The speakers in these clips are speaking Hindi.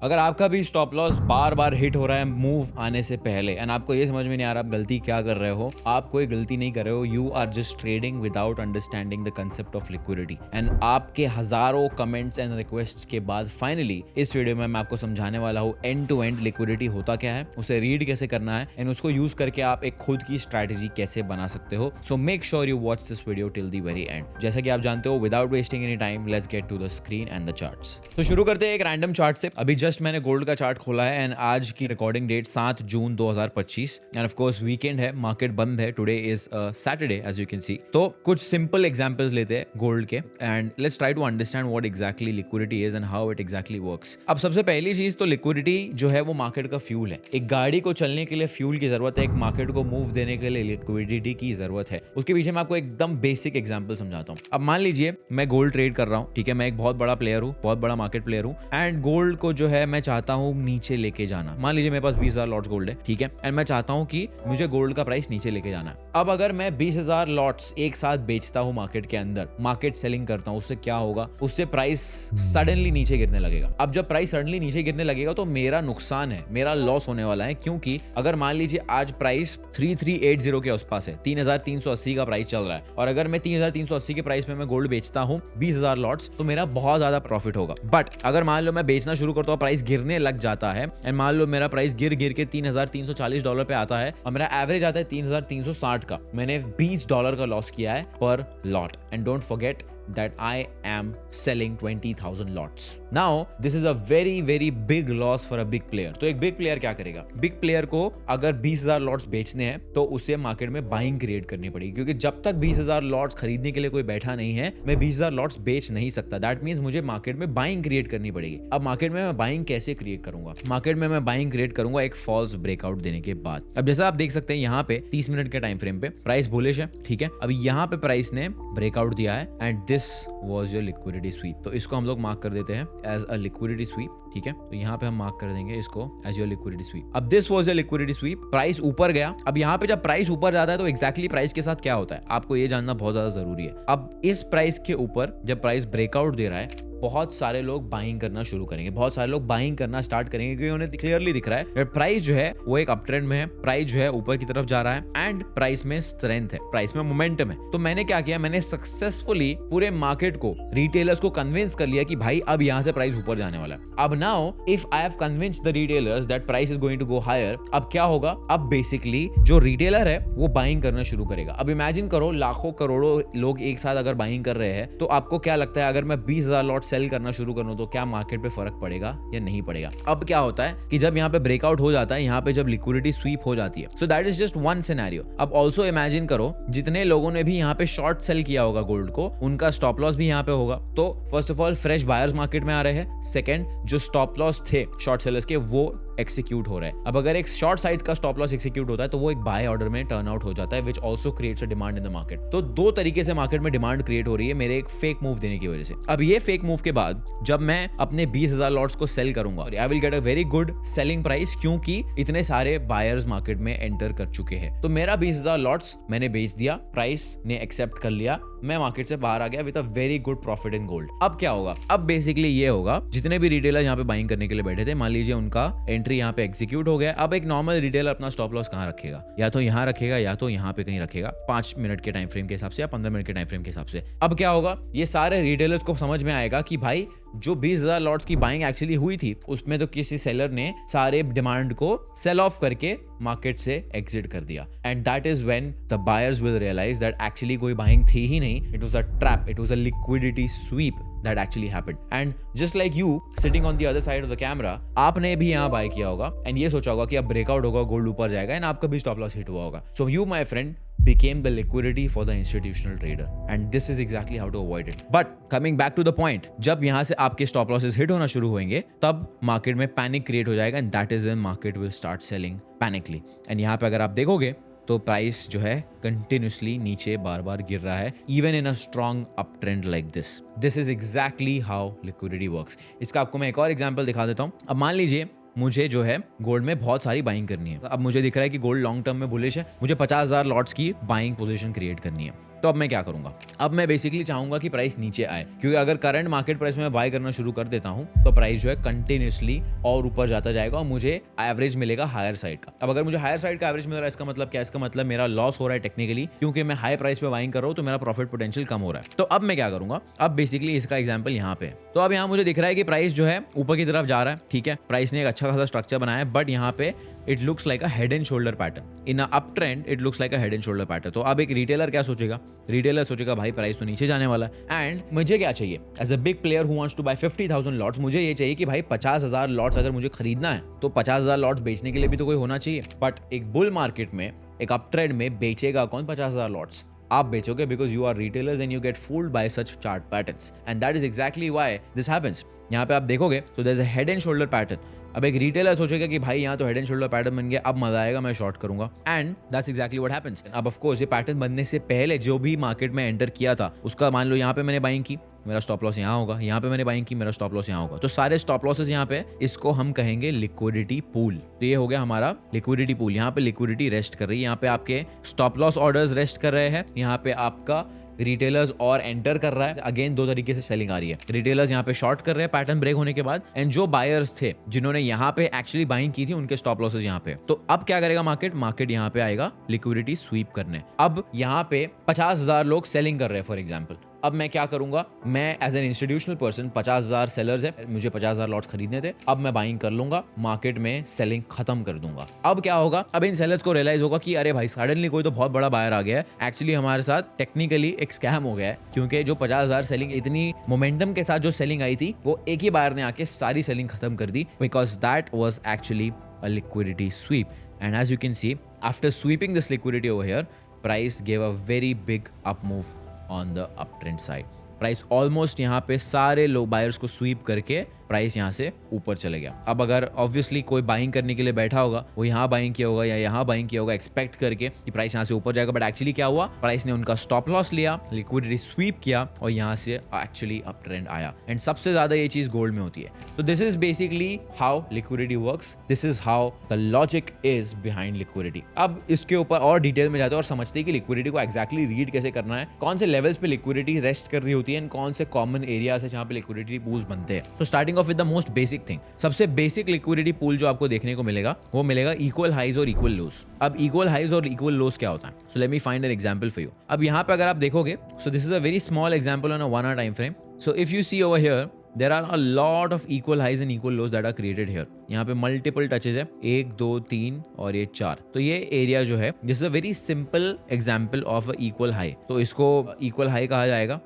अगर आपका भी स्टॉप लॉस बार बार हिट हो रहा है मूव आने से पहले एंड आपको ये समझ में नहीं आ रहा आप गलती क्या कर रहे हो, आप कोई गलती नहीं कर रहे हो, you are just trading without understanding the concept of liquidity. And आपके हजारों कमेंट्स एंड रिक्वेस्ट्स के बाद फाइनली इस वीडियो में मैं आपको समझाने वाला हूँ एंड टू एंड लिक्विडिटी होता क्या है, उसे रीड कैसे करना है एंड उसको यूज करके आप एक खुद की स्ट्रैटेजी कैसे बना सकते हो। So make sure you watch this video till the very end. जैसा कि आप जानते हो, without wasting any time let's get to the screen and the charts. तो शुरू करते हैं एक रैंडम चार्ट से। अभी जस्ट मैंने गोल्ड का चार्ट खोला है एंड आज की recording date 7 June 2025 and of course weekend है, मार्केट बंद है। Today is Saturday as you can see. तो कुछ सिंपल एग्जांपल्स लेते हैं गोल्ड के and let's try to understand what exactly liquidity is and how it exactly works. अब सबसे पहली चीज तो लिक्विडिटी जो है वो मार्केट का फ्यूल है। एक गाड़ी को चलने के लिए फ्यूल की जरूरत है, एक मार्केट को मूव देने के लिए लिक्विडिटी की जरूरत है। उसके पीछे मैं आपको एकदम बेसिक एग्जांपल समझाता हूँ। अब मान लीजिए मैं गोल्ड ट्रेड कर रहा हूँ, ठीक है, मैं एक बहुत बड़ा प्लेयर हूँ, बहुत बड़ा मार्केट प्लेयर हूँ एंड गोल्ड को जो है मैं चाहता हूँ नीचे लेके जाना। मान लीजिए मेरे पास 20,000 लॉट्स गोल्ड है, ठीक है, एंड मैं चाहता हूँ कि मुझे गोल्ड का प्राइस नीचे लेके जाना है। अब अगर मैं 20,000 लॉट्स एक साथ बेचता हूँ मार्केट के अंदर, मार्केट सेलिंग करता हूँ, उससे क्या होगा, उससे प्राइस सडनली नीचे गिरने लगेगा। अब जब प्राइस सडनली नीचे गिरने लगेगा तो मेरा नुकसान है, मेरा लॉस होने वाला है, क्योंकि अगर मान लीजिए आज प्राइस 3380 के आसपास है, 3,380 का प्राइस चल रहा है, और अगर मैं 3,380 के प्राइस में मैं गोल्ड बेचता हूँ 20,000 लॉट्स, तो मेरा बहुत ज्यादा प्रॉफिट होगा। बट अगर मान लो मैं बेचना शुरू करता हूँ, प्राइस गिरने लग जाता है एंड मान लो मेरा प्राइस गिर के $3,340 पे आता है और मेरा एवरेज आता है 3,360 का, मैंने $20 का लॉस किया है पर lot. And don't forget that I am selling 20,000 lots. Now, this is a very very big loss for a big player. तो एक big player क्या करेगा? Big player को अगर 20,000 lots बेचने हैं तो उसे मार्केट में बाइंग क्रिएट करनी पड़ेगी, क्योंकि जब तक 20,000 lots खरीदने के लिए कोई बैठा नहीं है, मैं 20,000 lots बेच नहीं सकता। That means मुझे मार्केट में बाइंग क्रिएट करनी पड़ेगी। अब मार्केट में मैं बाइंग कैसे क्रिएट करूंगा? मार्केट में मैं बाइंग क्रिएट करूंगा एक फॉल्स ब्रेकआउट देने के बाद। अब जैसा आप देख सकते हैं यहाँ पे 30 मिनट के टाइम फ्रेम पे प्राइस बुलिश है, ठीक है। अभी यहाँ पे प्राइस ने ब्रेकआउट दिया है and this was your liquidity sweep। तो इसको हम लोग मार्क कर देते हैं as a liquidity sweep, ठीक है। तो यहाँ पे हम मार्क कर देंगे इसको as your liquidity sweep। अब this was your liquidity sweep। Price ऊपर गया। अब यहाँ पे जब प्राइस ऊपर जाता है तो एग्जैक्टली प्राइस के साथ क्या होता है आपको ये जानना बहुत ज्यादा जरूरी है। अब इस प्राइस के ऊपर जब प्राइस ब्रेकआउट दे रहा है, बहुत सारे लोग बाइंग करना शुरू करेंगे, बहुत सारे लोग बाइंग करना स्टार्ट करेंगे, क्योंकि उन्हें क्लियरली दिख रहा है प्राइस जो है वो एक अपट्रेंड में है, प्राइस जो है ऊपर की तरफ जा रहा है एंड प्राइस में स्ट्रेंथ है, प्राइस में मोमेंटम है। तो मैंने क्या किया, मैंने सक्सेसफुली पूरे मार्केट को, रिटेलर्स को कन्विंस कर लिया कि भाई अब यहाँ से प्राइस ऊपर जाने वाला है। अब now if I have convinced the retailers that price is going to go higher, अब क्या होगा, अब बेसिकली जो रिटेलर है वो बाइंग करना शुरू करेगा। अब इमेजिन करो लाखों करोड़ों लोग एक साथ अगर बाइंग कर रहे हैं, तो आपको क्या लगता है अगर मैं 20,000 लॉट सेल करना शुरू करूं तो क्या मार्केट पे फर्क पड़ेगा या नहीं पड़ेगा? अब क्या होता है कि जब यहाँ पे ब्रेकआउट हो जाता है, यहाँ पे जब लिक्विडिटी स्वीप हो जाती है, so that is just one scenario. अब ऑल्सो इमेजिन करो जितने लोगों ने भी यहाँ पे शॉर्ट सेल किया होगा गोल्ड को, उनका स्टॉप लॉस भी यहाँ पे होगा। तो first of all fresh buyers market में आ रहे हैं, सेकंड जो स्टॉप लॉस थे शॉर्ट सेलर्स के वो एक्सिक्यूट हो रहे हैं। अब अगर एक शॉर्ट साइड का स्टॉप लॉस एक्सिक्यूट होता है तो वो एक बाय ऑर्डर में टर्न आउट हो जाता है, which also creates a demand in the market. तो दो तरीके से मार्केट में डिमांड क्रिएट हो रही है मेरे एक फेक मूव देने की वजह से। अब ये फेक मूव के बाद जब मैं अपने 20,000 लॉट्स को सेल करूंगा, I will get a very good selling price, क्योंकि इतने सारे बायर्स मार्केट में एंटर कर चुके हैं। तो मेरा 20,000 लॉट्स मैंने बेच दिया, प्राइस ने एक्सेप्ट कर लिया, मैं मार्केट से बाहर आ गया with a very good profit in gold. अब क्या होगा, अब बेसिकली ये होगा, जितने भी रिटेलर यहाँ पे बाइंग करने के लिए बैठे थे, मान लीजिए उनका एंट्री यहाँ पे एग्जीक्यूट हो गया। अब एक नॉर्मल रिटेलर अपना स्टॉप लॉस कहाँ रखेगा, या तो यहाँ रखेगा या तो यहाँ पे कहीं रखेगा, 5 मिनट के टाइम फ्रेम के हिसाब से या 15 मिनट के टाइम फ्रेम के हिसाब से। अब क्या होगा, ये सारे रिटेलर्स को समझ में आएगा कि भाई जो 20,000 लॉट्स की बाइंग एक्चुअली हुई थी उसमें तो किसी सेलर ने सारे डिमांड को सेल ऑफ करके मार्केट से एग्जिट कर दिया। And that is when the buyers will realise that actually कोई बाइंग थी ही नहीं, it was a trap, it was a liquidity sweep that actually happened. And just like you sitting on the other side of the camera, आपने भी यहाँ बाय किया होगा एंड ये सोचा होगा कि अब ब्रेकआउट होगा, गोल्ड ऊपर जाएगा एंड आपका भी स्टॉप लॉस हिट हुआ होगा। So you my friend became the liquidity for the institutional trader and this is exactly how to avoid it. But coming back to the point, जब यहाँ से आपके स्टॉप लॉसेस हिट होना शुरू होंगे तब मार्केट में पैनिक क्रिएट हो जाएगा and that is when market will start selling panickly. And यहाँ पे अगर आप देखोगे तो प्राइस जो है कंटिन्यूसली नीचे बार बार गिर रहा है, even in a strong up trend like this. This is exactly how liquidity works. इसका आपको मैं एक और एग्जांपल दिखा देता हूँ। अब मान लीजिए मुझे जो है गोल्ड में बहुत सारी बाइंग करनी है। अब मुझे दिख रहा है कि गोल्ड लॉन्ग टर्म में बुलिश है, मुझे 50,000 लॉट्स की बाइंग पोजीशन क्रिएट करनी है। तो अब मैं क्या करूंगा? अब मैं बेसिकली चाहूंगा कि प्राइस नीचे आए, क्योंकि अगर करंट मार्केट प्राइस में मैं बाय करना शुरू कर देता हूं तो प्राइस जो है कंटिन्यूसली और ऊपर जाता जाएगा और मुझे एवरेज मिलेगा हायर साइड का। अब अगर मुझे हायर साइड का एवरेज मिल रहा है, इसका मतलब क्या? इसका मतलब मेरा लॉस हो रहा है टेक्निकली, क्योंकि मैं हाई प्राइस पे बाइंग कर रहा हूं तो मेरा प्रॉफिट पोटेंशियल कम हो रहा है। तो अब मैं क्या करूंगा? अब बेसिकली इसका एग्जांपल यहाँ पे, तो अब यहाँ मुझे दिख रहा है कि प्राइस जो है ऊपर की तरफ जा रहा है, ठीक है, प्राइस ने एक अच्छा खासा स्ट्रक्चर बनाया है, बट यहाँ पे it looks like a head and shoulder pattern. In up trend it looks like a head and shoulder pattern. तो अब एक रिटेलर क्या सोचेगा? रिटेलर सोचेगा भाई प्राइस तो नीचे जाने वाला है, एंड मुझे क्या चाहिए? As a big player who wants to buy 50,000 lots, मुझे ये चाहिए कि भाई 50,000 लॉट्स अगर मुझे खरीदना है तो 50,000 लॉट्स बेचने के लिए भी तो कोई होना चाहिए। बट एक बुल मार्केट में, एक अप ट्रेंड में बेचेगा कौन 50,000 लॉट्स? आप बेचोगे, because you are retailers and you get fooled by such chart patterns, and that is exactly why this happens. यहाँ पे आप देखोगे तो there is a head and shoulder pattern. अब एक रिटेलर सोचेगा कि भाई यहाँ तो हेड एंड शोल्डर पैटर्न बन गया, अब मजा आएगा, मैं शॉर्ट करूंगा, and that's exactly what happens. अब ऑफ कोर्स ये पैटर्न बनने से पहले जो भी मार्केट में एंटर किया था उसका, मान लो यहाँ पे मैंने बाइंग की, मेरा स्टॉप लॉस यहाँ होगा, यहाँ पे मैंने बाइंग की, मेरा स्टॉप लॉस यहाँ होगा, तो सारे स्टॉप लॉसेस यहाँ पे, इसको हम कहेंगे लिक्विडिटी पूल। तो ये हो गया हमारा लिक्विडिटी पूल। यहाँ पे लिक्विडिटी रेस्ट कर रही है, यहाँ पे आपके स्टॉप लॉस ऑर्डर्स रेस्ट कर रहे हैं, यहाँ पे आपका रिटेलर्स और एंटर कर रहा है। अगेन दो तरीके से सेलिंग आ रही है, रिटेलर्स यहाँ पे शॉर्ट कर रहे हैं पैटर्न ब्रेक होने के बाद, एंड जो बायर्स थे जिन्होंने यहाँ पे एक्चुअली बाइंग की थी उनके स्टॉप लॉसेस यहाँ पे। तो अब क्या करेगा मार्केट? मार्केट यहाँ पे आएगा लिक्विडिटी स्वीप करने। अब यहाँ पे 50,000 लोग सेलिंग कर रहे हैं फॉर एग्जाम्पल। अब मैं क्या करूंगा? मैं as an institutional person, 50,000 sellers है, मुझे 50,000 लॉट्स खरीदने थे, अब मैं बाइंग कर लूंगा, मार्केट में सेलिंग खत्म कर दूंगा। अब क्या होगा? अब इन सेलर्स को रियलाइज होगा कि अरे भाई सडनली कोई तो बहुत बड़ा बायर आ गया है, एक्चुअली हमारे साथ टेक्निकली एक स्कैम हो गया है, क्योंकि जो 50,000 सेलिंग इतनी मोमेंटम के साथ जो सेलिंग आई थी वो एक ही बायर ने आके सारी सेलिंग खत्म कर दी, because that was actually a liquidity sweep. And as you can see, after sweeping this liquidity over here, price gave a very big up move on the uptrend side. Price almost यहाँ पे सारे लोग बायर्स को स्वीप करके प्राइस यहाँ से ऊपर चले गया। अब अगर ऑब्वियसली कोई बाइंग करने के लिए बैठा होगा, वो यहाँ बाइंग किया होगा या यहाँ बाइंग किया होगा एक्सपेक्ट करके कि प्राइस यहाँ से ऊपर जाएगा, बट एक्चुअली क्या हुआ? प्राइस ने उनका स्टॉप लॉस लिया, लिक्विडिटी स्वीप किया और यहाँ से एक्चुअली अप ट्रेंड आया। एंड सबसे ज्यादा ये चीज गोल्ड में होती है। तो this is basically how liquidity works, this is how the logic is behind liquidity. अब इसके ऊपर और डिटेल में जाते हैं और समझते हैं कि लिक्विडिटी को एक्जैक्टली रीड कैसे करना है, कौन से लेवल्स पे लिक्विडिटी रेस्ट कर रही होती है, कौन से कॉमन एरियाज है जहाँ पे लिक्विडिटी पूल्स बनते हैं। तो starting off with the most basic thing, सबसे बेसिक लिक्विडिटी पूल जो आपको देखने को मिलेगा वो मिलेगा इक्वल हाइज और इक्वल लोस। अब इक्वल हाइज और इक्वल लोस क्या होता है? So let me find an example for you. अब यहाँ पे अगर आप देखोगे, so this is a very small example on a 1 hour time frame. So if you see over here, there are a lot of equal highs and equal lows that are created here. यहाँ पे मल्टीपल टचेज है, 1 2 3 और ये 4। तो ये एरिया जो है, this is a very simple example of a equal high. तो इसको इक्वल हाई कहा जाएगा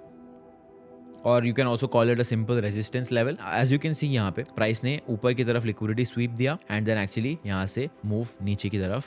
और you can also call it a simple resistance level. As you can see यहाँ पे प्राइस ने ऊपर की तरफ लिक्विडिटी स्वीप दिया एंड देन एक्चुअली यहाँ से मूव नीचे की तरफ,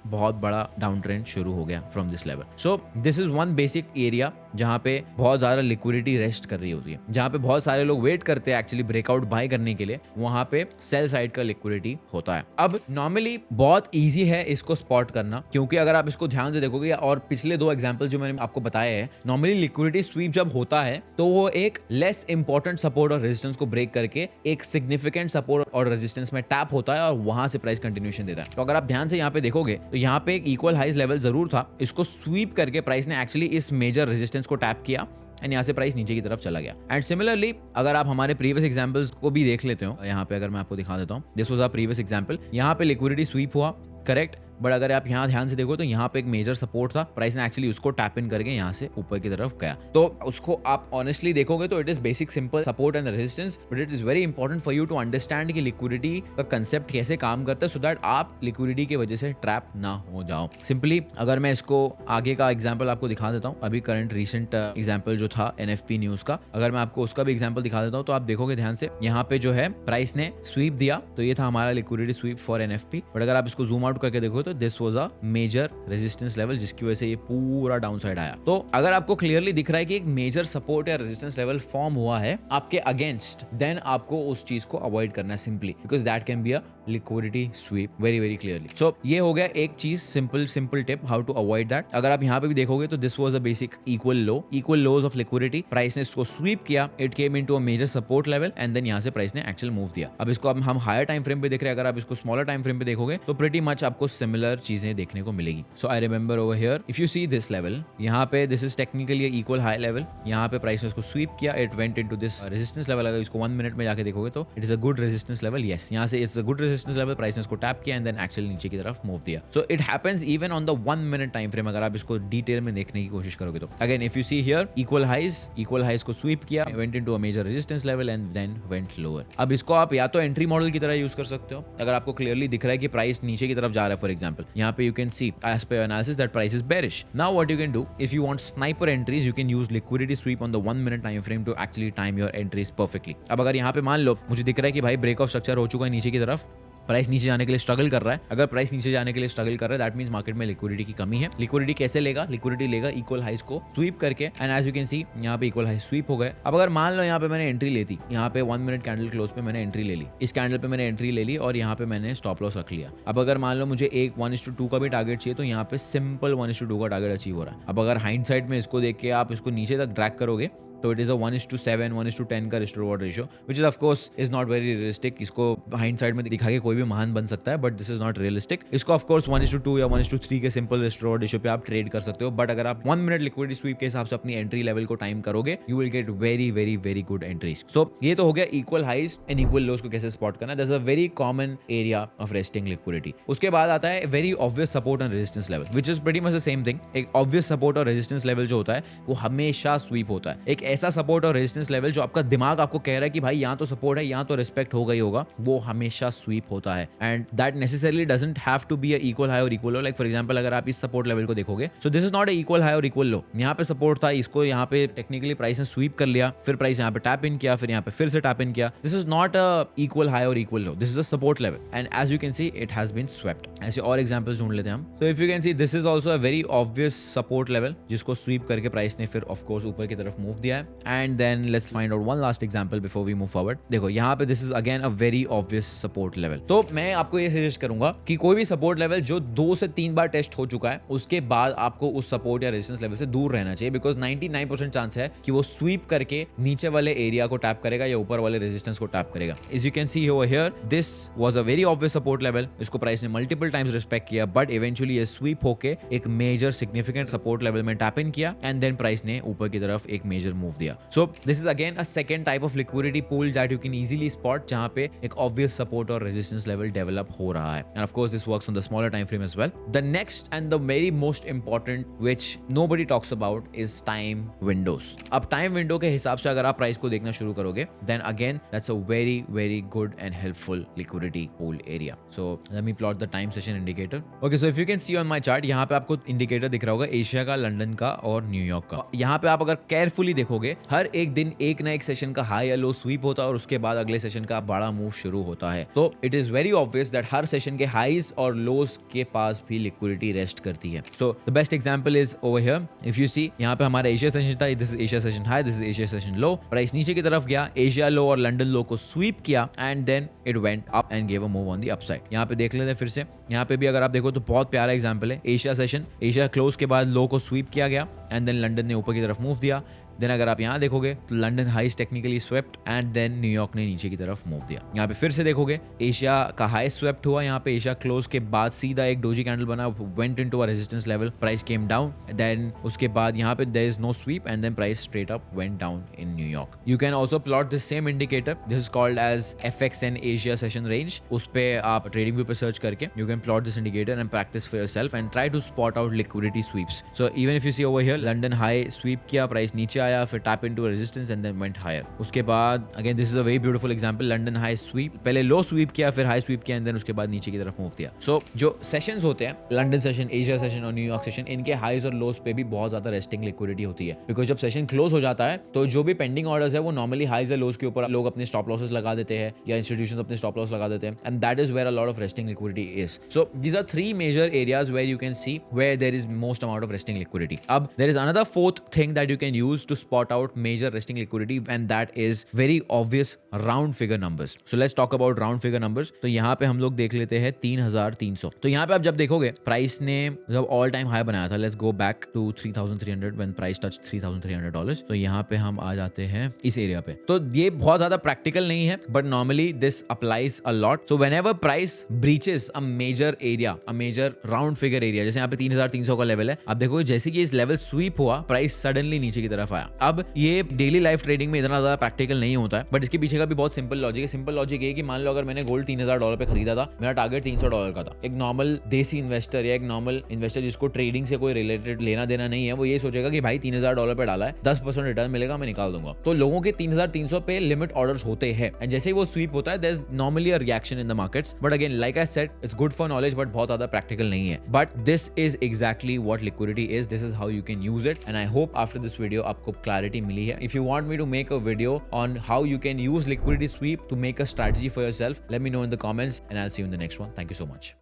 बहुत बड़ा डाउन ट्रेंड शुरू हो गया from this level. So this is one basic area जहां पे बहुत ज्यादा लिक्विडिटी रेस्ट कर रही होती है, जहां पे बहुत सारे लोग वेट करते हैं एक्चुअली ब्रेकआउट बाय करने के लिए, वहां पे सेल साइड का लिक्विडिटी होता है। अब नॉर्मली बहुत इजी है इसको स्पॉट करना, क्योंकि अगर आप इसको ध्यान से देखोगे और पिछले 2 एग्जांपल्स जो मैंने आपको बताए हैं, नॉर्मली लिक्विडिटी स्वीप जब होता है तो वो एक लेस इंपॉर्टेंट सपोर्ट और रेजिस्टेंस को ब्रेक करके एक सिग्निफिकेंट सपोर्ट और रेजिस्टेंस में टैप होता है और वहां से प्राइस कंटिन्यूएशन देता है। तो अगर आप ध्यान से यहाँ पे देखोगे तो यहाँ पे एक इक्वल हाइज लेवल जरूर था, इसको स्वीप करके प्राइस ने एक्चुअली इस मेजर रेजिस्टेंस को टैप किया एंड यहाँ से प्राइस नीचे की तरफ चला गया। एंड सिमिलरली अगर आप हमारे प्रीवियस एग्जांपल्स को भी देख लेते हो, यहाँ पे अगर मैं आपको दिखा देता हूँ, this was a previous example, यहाँ पे लिक्विडिटी स्वीप हुआ, करेक्ट, बट अगर आप यहाँ ध्यान से देखो तो यहाँ पे एक मेजर सपोर्ट था, प्राइस ने एक्चुअली उसको टैप इन करके यहाँ से ऊपर की तरफ गया। तो उसको आप ऑनेस्टली देखोगे तो it is basic simple support and resistance, but it is very important for you to understand कि लिक्विडिटी का कंसेप्ट कैसे काम करता है, सो दैट आप लिक्विडिटी की वजह से ट्रैप ना हो जाओ। सिंपली अगर मैं इसको आगे का एग्जाम्पल आपको दिखा देता हूँ, अभी करंट रिसेंट एग्जाम्पल जो था NFP न्यूज का, अगर मैं आपको उसका भी एग्जाम्पल दिखा देता हूँ तो आप देखोगे ध्यान से, यहाँ पे जो है प्राइस ने स्वीप दिया, तो ये था हमारा liquidity sweep for NFP। But अगर आप इसको जूम आउट करके देखो तो this was a major resistance level, जिसकी वजह से ये पूरा डाउन साइड आया। तो अगर आपको क्लियरली दिख रहा है कि एक मेजर सपोर्ट या रेजिस्टेंस लेवल फॉर्म हुआ है आपके अगेंस्ट, देन आपको उस चीज को अवॉइड करना है simply, because that can be a liquidity sweep very very clearly. So ये हो गया एक चीज, simple tip how to avoid that. अगर आप यहाँ पे भी देखोगे तो this was a basic equal lows of liquidity, price ने इसको स्वीप किया, it came into a major support level and then यहाँ से प्राइस ने एक्चुअल मूव दिया। अब इसको हम हायर टाइम फ्रेम पे देख रहे हैं, अगर आप इसको स्मॉलर टाइम फ्रेम पे देखोगे तो प्रीटी मच आपको सिमिलर चीजें देखने को मिलेगी. So I remember over here, if you see this level, यहाँ पे this is technically equal high level. यहाँ पे प्राइस ने इसको स्वीप किया, it went into this resistance level. अगर इसको 1 मिनट में जाके देखोगे तो it is a good resistance level. Yes, यहाँ से it's a good resistance level. Price ने इसको टैप किया एंड देन एक्चुअली नीचे की तरफ मूव दिया. So it happens even on the 1 minute time frame. अगर आप इसको डिटेल में देखने की कोशिश करोगे तो again if you see here, equal highs को स्वीप किया, went into a major resistance level and then went lower. अब इसको आप या तो एंट्री मॉडल की तरह यूज कर सकते हो. अगर आपको क्लियरली दिख रहा है कि प्राइस नीचे की तरफ जा रहा है, फॉर एग्जांपल यहाँ पे you can see as per analysis that price is bearish. Now what you can do, if you want sniper entries, you can use liquidity sweep on the 1 minute time frame to actually time your entries perfectly. अब अगर यहाँ पे मान लो मुझे दिख रहा है कि भाई ब्रेक ऑफ स्ट्रक्चर हो चुका है नीचे की तरफ, प्राइस नीचे जाने के लिए स्ट्रगल कर रहा है. अगर प्राइस नीचे जाने के लिए स्ट्रगल कर रहा है, दैट मींस मार्केट में लिक्विडिटी की कमी है. लिक्विडिटी कैसे लेगा? लिक्विडिटी लेगा इक्वल हाइज को स्वीप करके, and as you can see यहाँ पे इक्वल हाइज स्वीप हो गए. अब अगर मान लो यहाँ पे मैंने एंट्री लेती, यहाँ पे 1 मिनट कैंडल क्लोज पे मैंने एंट्री ले ली, इस कैंडल पे मैंने एंट्री ले ली और यहाँ पे मैंने स्टॉप लॉस रख लिया. अब अगर मान लो मुझे एक 1:2 का भी टारगेट चाहिए, तो यहाँ पे सिंपल 1:2 का टारगेट अचीव हो रहा है. अब अगर हाइंडसाइड में इसको देख के आप इसको नीचे तक ड्रैग करोगे तो इट इज अ 1:7, 1:10 का risk reward ratio, which is of course is not very realistic. इसको हाइंडसाइड में दिखा के कोई भी महान बन सकता है, but this is not realistic. इसको ऑफ कोर्स 1:2 या 1:3 के सिंपल रिस्क रिवॉर्ड रेशियो पे आप ट्रेड कर सकते हो. बट अगर आप 1 मिनट लिक्विडिटी स्वीप के हिसाब से अपनी एंट्री लेवल को टाइम करोगे, you will get very very very good entries. So ये तो हो गया equal highs and equal lows को कैसे स्पॉट करना. That's a very common area of resting liquidity. उसके बाद आता है very obvious support and resistance level, which is pretty much the same thing. एक ऑब्वियस सपोर्ट और रेजिस्टेंस लेवल जो होता है वो हमेशा स्वीप होता है. एक ऐसा सपोर्ट और रेजिस्टेंस लेवल जो आपका दिमाग आपको कह रहा है कि भाई यहाँ तो सपोर्ट है, यहाँ तो रिस्पेक्ट होगा ही होगा, वो हमेशा स्वीप होता है. And that necessarily doesn't have to be a equal high और equal low. Like for example अगर आप इस सपोर्ट लेवल को देखोगे, so this is not a equal high और इक्वल लो. यहाँ पे सपोर्ट था, इसको यहाँ पे टेक्निकली प्राइस ने स्वीप कर लिया, फिर प्राइस यहाँ पे टैप इन किया, फिर यहाँ पे फिर से टैप इन किया. This is not a equal high और equal low, this is a support level and as you can see it has been swept. ऐसे और एग्जांपल्स ढूंढ लेते हैं हम. So if you can see this is also a very obvious support level जिसको स्वीप करके प्राइस ने फिर ऑफ कोर्स ऊपर की तरफ मूव दिया है. And then let's find out one last example before we move forward. देखो यहाँ पे this is again a very obvious support level. तो मैं आपको ये सजेस्ट करूंगा कि कोई भी सपोर्ट लेवल जो 2 से 3 बार टेस्ट हो चुका है, उसके बाद आपको उस सपोर्ट या रेजिस्टेंस लेवल से दूर रहना चाहिए, बिकॉज 99% चांस है कि वो स्वीप करके नीचे वाले एरिया को टैप करेगा या ऊपर वाले रेजिस्टेंस को टैप करेगा. As you can see over here, this was a very obvious support level. इसको प्राइस ने मल्टीपल टाइम्स रिस्पेक्ट किया, बट इवेंचुअली ये स्वीप होके एक मेजर सिग्निफिकेंट सपोर्ट लेवल में टैप इन किया एंड देन प्राइस ने ऊपर की तरफ एक मेजर मूव दिया. So this is again a second type of liquidity pool that you can easily spot, जहां पे एक ऑब्वियस सपोर्ट और रेजिस्टेंस लेवल डेवलप हो रहा है. And of course this works on the smaller time frame as well. The next and the very most important which nobody talks about is time windows. अब टाइम विंडो के हिसाब से अगर आप प्राइस को देखना शुरू करोगे, then again that's a very very good and helpful liquidity pool area. So let me plot the time session indicator. Okay, so if you can see on my chart, यहाँ पे आपको इंडिकेटर दिख रहा होगा एशिया का, लंदन का और न्यूयॉर्क का. यहाँ पे आप अगर केयरफुली देखोगे, हर एक दिन एक ना एक सेशन का हाई या लो स्वीप होता है और उसके बाद अगले सेशन का बड़ा मूव शुरू होता है. तो it is very obvious that हर सेशन के हाईज और लोज के पास भी लिक्विडिटी रेस्ट करती है. So the best example is over here. If you see, यहाँ पे हमारा एशिया सेशन था, this is Asia session high, this is Asia session low. Price नीचे की तरफ गया, एशिया लो और लंदन लो को स्वीप किया and then it went up and gave a move on the upside. यहाँ पे देख लेते हैं फिर से. यहाँ पे भी अगर आप देखो तो बहुत प्यारा एग्जांपल है. एशिया सेशन, एशिया क्लोज के बाद लो को स्वीप किया गया एंड देन लंदन ने ऊपर की तरफ मूव दिया. देन अगर आप यहाँ देखोगे तो London highs technically swept and then New York ने नीचे की तरफ मूव दिया. यहाँ पे फिर से देखोगे एशिया का हाई स्वेप्ट हुआ, यहाँ पे एशिया क्लोज के बाद सीधा एक डोजी कैंडल बना, went into a resistance level, price came down. Then उसके बाद यहाँ पे there is no sweep and then price straight up went down in New York. You can also plot this same indicator. This is called as FXN Asia session range. उस पे आप ट्रेडिंग व्यू पे सर्च करके you can plot this indicator and practice for yourself and try to spot out liquidity sweeps. So even if you see over here, London high sweep किया, प्राइस नीचे आया, फिर tap into resistance and then went higher. उसके बाद again this is a very beautiful example. London high sweep, पहले लो स्वीप किया, फिर हाई स्वीप किया एंड देन उसके बाद नीचे की तरफ मूव दिया. सो जो सेशंस होते हैं, लंदन सेशन, एशिया सेशन और न्यूयॉर्क सेशन, इनके हाईज और लोज पे भी बहुत ज्यादा रेस्टिंग लिक्विडिटी होती है. बिकॉज जब सेशन क्लोज हो जाता है तो जो भी पेंडिंग ऑर्डर्स है वो नॉर्मली हाईज और लोज के ऊपर लोग अपने स्टॉप लॉसेस लगा देते हैं या इंस्टीट्यूशंस अपने स्टॉप लॉस लगा देते हैं and that is where a lot of resting liquidity is. So these are 3 major areas where you can see where there is most amount of resting liquidity. अब there is another fourth thing that you can use to spot out major resting liquidity, and that is very obvious round figure numbers. So let's talk about round figure numbers. तो यहाँ पे हम लोग देख लेते हैं 3,300. तो यहाँ पे आप जब देखोगे प्राइस ने जब ऑल टाइम हाई बनाया था, let's go back to 3,300 when price touch $3,300. तो यहाँ पे हम आ जाते हैं इस एरिया पे. तो ये बहुत ज्यादा प्रैक्टिकल नहीं है, but normally this applies a lot. So whenever price breaches a major area, a major round figure area, जैसे यहाँ पे 3,300 का लेवल है, आप देखोगे जैसे कि इस लेवल स्वीप हुआ, प्राइस सडनली नीचे की तरफ आया. अब ये डेली लाइफ ट्रेडिंग में इतना ज्यादा प्रैक्टिकल नहीं होता है, बट इसके पीछे का भी बहुत सिंपल लॉजिक है. सिंपल लॉजिक ये कि मान लो अगर मैंने गोल्ड $3,000 पे खरीदा था, मेरा टारगेट $300 का था. एक नॉर्मल देसी इन्वेस्टर या एक नॉर्मल इन्वेस्टर जिसको ट्रेडिंग से कोई रिलेटेड लेना देना नहीं है, वो ये सोचेगा कि भाई $3,000 पे डाला है, 10% रिटर्न मिलेगा, मैं निकाल दूंगा. तो लोगों के 3,300 पे लिमिट ऑर्डर्स होते हैं, एंड जैसे ही वो स्वीप होता है, there is normally a reaction in the markets. But again like I said, it's good for knowledge, but बहुत ज्यादा प्रैक्टिकल नहीं है. But this is exactly what liquidity is. This is how you can use it, and I hope after this video आपको क्लैरिटी मिली है. If you want me to make a video on how you can use liquidity sweep to make a strategy for yourself, let me know in the comments, and I'll see you in the next one. Thank you so much.